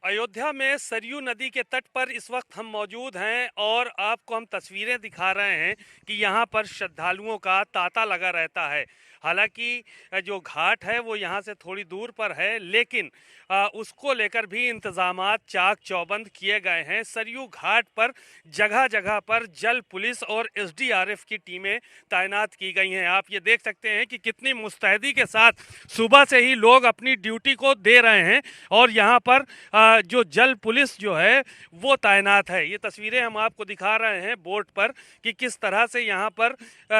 अयोध्या में सरयू नदी के तट पर इस वक्त हम मौजूद हैं और आपको हम तस्वीरें दिखा रहे हैं कि यहाँ पर श्रद्धालुओं का तांता लगा रहता है। हालांकि जो घाट है वो यहाँ से थोड़ी दूर पर है, लेकिन उसको लेकर भी इंतजामात चाक चौबंद किए गए हैं। सरयू घाट पर जगह जगह पर जल पुलिस और एसडीआरएफ की टीमें तैनात की गई हैं। आप ये देख सकते हैं कि कितनी मुस्तैदी के साथ सुबह से ही लोग अपनी ड्यूटी को दे रहे हैं और यहाँ पर जो जल पुलिस जो है वो तैनात है। ये तस्वीरें हम आपको दिखा रहे हैं बोट पर कि किस तरह से यहाँ पर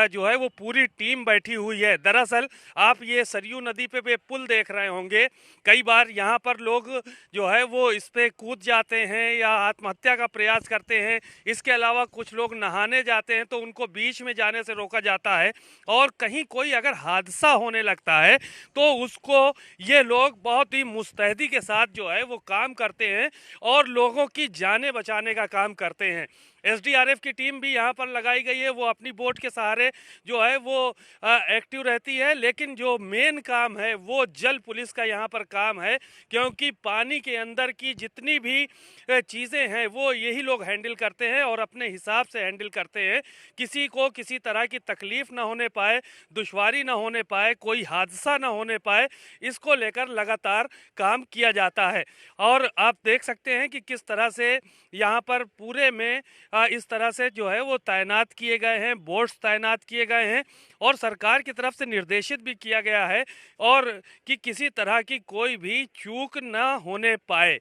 जो है वो पूरी टीम बैठी हुई है। दरअसल आप ये सरयू नदी पे पुल देख रहे होंगे, कई बार यहाँ पर लोग जो है वो इस पे कूद जाते हैं या आत्महत्या का प्रयास करते हैं। इसके अलावा कुछ लोग नहाने जाते हैं तो उनको बीच में जाने से रोका जाता है और कहीं कोई अगर हादसा होने लगता है तो उसको ये लोग बहुत ही मुस्तैदी के साथ जो है वो काम करते हैं और लोगों की जानें बचाने का काम करते हैं। एसडीआरएफ की टीम भी यहाँ पर लगाई गई है, वो अपनी बोट के सहारे जो है वो एक्टिव रहती है, लेकिन जो मेन काम है वो जल पुलिस का यहाँ पर काम है, क्योंकि पानी के अंदर की जितनी भी चीज़ें हैं वो यही लोग हैंडल करते हैं और अपने हिसाब से हैंडल करते हैं। किसी को किसी तरह की तकलीफ ना होने पाए, दुश्वारी ना होने पाए, कोई हादसा ना होने पाए, इसको लेकर लगातार काम किया जाता है। और आप देख सकते हैं कि किस तरह से यहाँ पर पूरे में इस तरह से जो है वो तैनात किए गए हैं, बोट्स तैनात किए गए हैं और सरकार की तरफ से निर्देशित भी किया गया है और कि किसी तरह की कोई भी चूक ना होने पाए,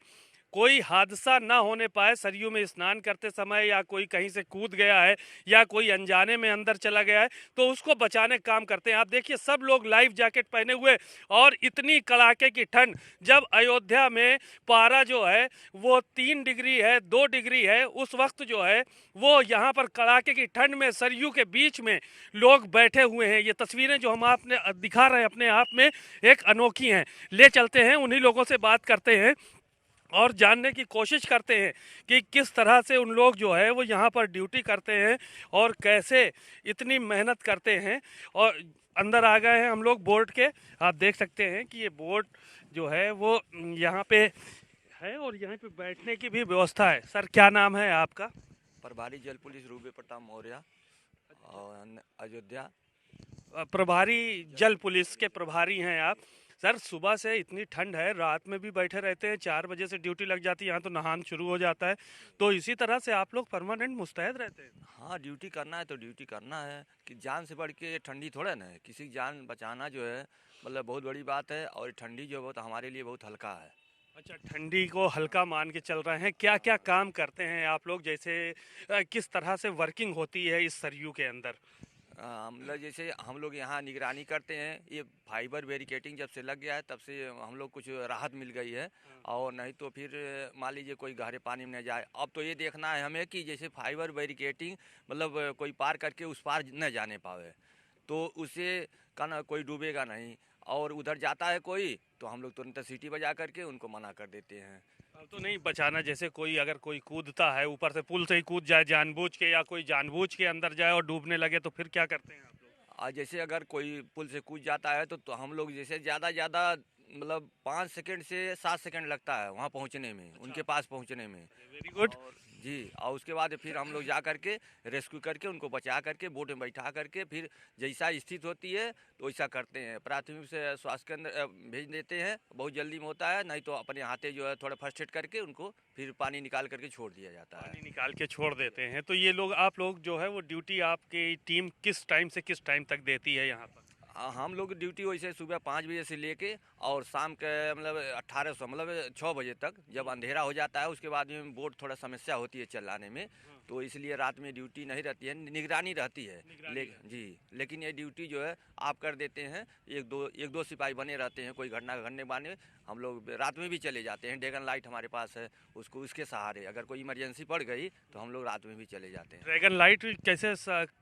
कोई हादसा ना होने पाए। सरयू में स्नान करते समय या कोई कहीं से कूद गया है या कोई अनजाने में अंदर चला गया है तो उसको बचाने का काम करते हैं। आप देखिए सब लोग लाइफ जैकेट पहने हुए और इतनी कड़ाके की ठंड, जब अयोध्या में पारा जो है वो 3 डिग्री है, 2 डिग्री है, उस वक्त जो है वो यहाँ पर कड़ाके की ठंड में सरयू के बीच में लोग बैठे हुए हैं। ये तस्वीरें जो हम आपने दिखा रहे हैं अपने आप में एक अनोखी हैं। ले चलते हैं, उन्हीं लोगों से बात करते हैं और जानने की कोशिश करते हैं कि किस तरह से उन लोग जो है वो यहाँ पर ड्यूटी करते हैं और कैसे इतनी मेहनत करते हैं। और अंदर आ गए हैं हम लोग बोट के। आप देख सकते हैं कि ये बोट जो है वो यहाँ पे है और यहाँ पे बैठने की भी व्यवस्था है। सर क्या नाम है आपका? प्रभारी जल पुलिस रूबे प्रताप मौर्य और अयोध्या। प्रभारी जल पुलिस के प्रभारी हैं आप। सर सुबह से इतनी ठंड है, रात में भी बैठे रहते हैं, 4 बजे से ड्यूटी लग जाती है, यहाँ तो नहान शुरू हो जाता है, तो इसी तरह से आप लोग परमानेंट मुस्तैद रहते हैं? हाँ, ड्यूटी करना है तो ड्यूटी करना है कि जान से बढ़ के ठंडी थोड़ा ना है। किसी की जान बचाना जो है मतलब बहुत बड़ी बात है और ठंडी जो है तो हमारे लिए बहुत हल्का है। अच्छा, ठंडी को हल्का मान के चल रहे हैं। क्या क्या काम करते हैं आप लोग, जैसे किस तरह से वर्किंग होती है इस सरयू के अंदर? मतलब जैसे हम लोग यहाँ निगरानी करते हैं, ये फाइबर बैरिकेटिंग जब से लग गया है तब से हम लोग कुछ राहत मिल गई है। और नहीं तो फिर मान लीजिए कोई गहरे पानी में न जाए। अब तो ये देखना है हमें कि जैसे फाइबर बैरिकेटिंग मतलब कोई पार करके उस पार न जाने पावे, तो उससे का ना कोई डूबेगा नहीं। और उधर जाता है कोई तो हम लोग तुरंत सीटी बजा करके उनको मना कर देते हैं। तो नहीं बचाना, जैसे कोई अगर कोई कूदता है ऊपर से, पुल से ही कूद जाए जानबूझ के, या कोई जानबूझ के अंदर जाए और डूबने लगे, तो फिर क्या करते हैं आप लोग? जैसे अगर कोई पुल से कूद जाता है तो हम लोग जैसे ज़्यादा ज़्यादा मतलब 5 सेकंड से 7 सेकंड लगता है वहाँ पहुँचने में, अच्छा, उनके पास पहुँचने में। Very good. और जी, और उसके बाद फिर हम लोग जा करके रेस्क्यू करके उनको बचा करके बोट में बैठा करके फिर जैसा स्थिति होती है तो वैसा करते हैं। प्राथमिक से स्वास्थ्य केंद्र भेज देते हैं, बहुत जल्दी में होता है, नहीं तो अपने हाथे जो है थोड़ा फर्स्ट एड करके उनको फिर पानी निकाल करके छोड़ दिया जाता है। पानी निकाल के छोड़ देते हैं। तो ये लोग, आप लोग जो है वो ड्यूटी आपकी टीम किस टाइम से किस टाइम तक देती है यहाँ पर? हम लोग ड्यूटी वैसे सुबह 5 बजे से लेके और शाम के मतलब 1800 मतलब 6 बजे तक, जब अंधेरा हो जाता है उसके बाद में बोट थोड़ा समस्या होती है चलाने में, तो इसलिए रात में ड्यूटी नहीं रहती है, निगरानी रहती है। जी, लेकिन ये ड्यूटी जो है आप कर देते हैं, एक दो सिपाही बने रहते हैं, कोई घटना घटने वाले हम लोग रात में भी चले जाते हैं। ड्रैगन लाइट हमारे पास है, उसके सहारे अगर कोई इमरजेंसी पड़ गई तो हम लोग रात में भी चले जाते हैं। ड्रैगन लाइट कैसे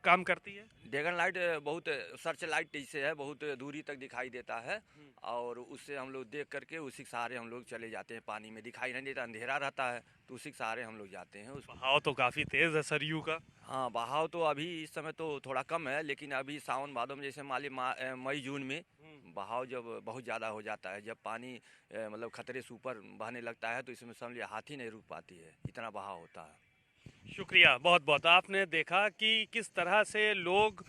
काम करती है? ड्रैगन लाइट बहुत सर्च लाइट जैसे है, बहुत दूरी तक दिखाई देता है और उससे हम लोग देख करके उसी के सहारे हम लोग चले जाते हैं। पानी में दिखाई नहीं देता, अंधेरा रहता है, तो उसी के सहारे हम लोग जाते हैं। उस बहाव तो काफी तेज है सरयू का। हाँ, बहाव तो अभी इस समय तो थोड़ा कम है, लेकिन अभी सावन भादों में जैसे मान ली मई जून में बहाव जब बहुत ज़्यादा हो जाता है, जब पानी मतलब खतरे से ऊपर बहने लगता है, तो इसमें समझ लिया हाथी नहीं रुक पाती है, इतना बहाव होता है। शुक्रिया, बहुत बहुत। आपने देखा कि किस तरह से लोग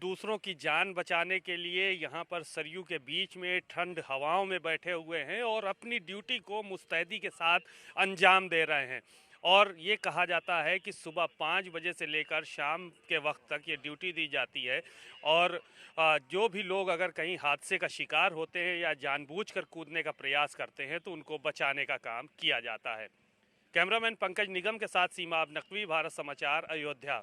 दूसरों की जान बचाने के लिए यहाँ पर सरयू के बीच में ठंड हवाओं में बैठे हुए हैं और अपनी ड्यूटी को मुस्तैदी के साथ अंजाम दे रहे हैं। और ये कहा जाता है कि सुबह 5 बजे से लेकर शाम के वक्त तक ये ड्यूटी दी जाती है और जो भी लोग अगर कहीं हादसे का शिकार होते हैं या जानबूझकर कूदने का प्रयास करते हैं तो उनको बचाने का काम किया जाता है। कैमरामैन पंकज निगम के साथ सीमा नकवी, भारत समाचार, अयोध्या।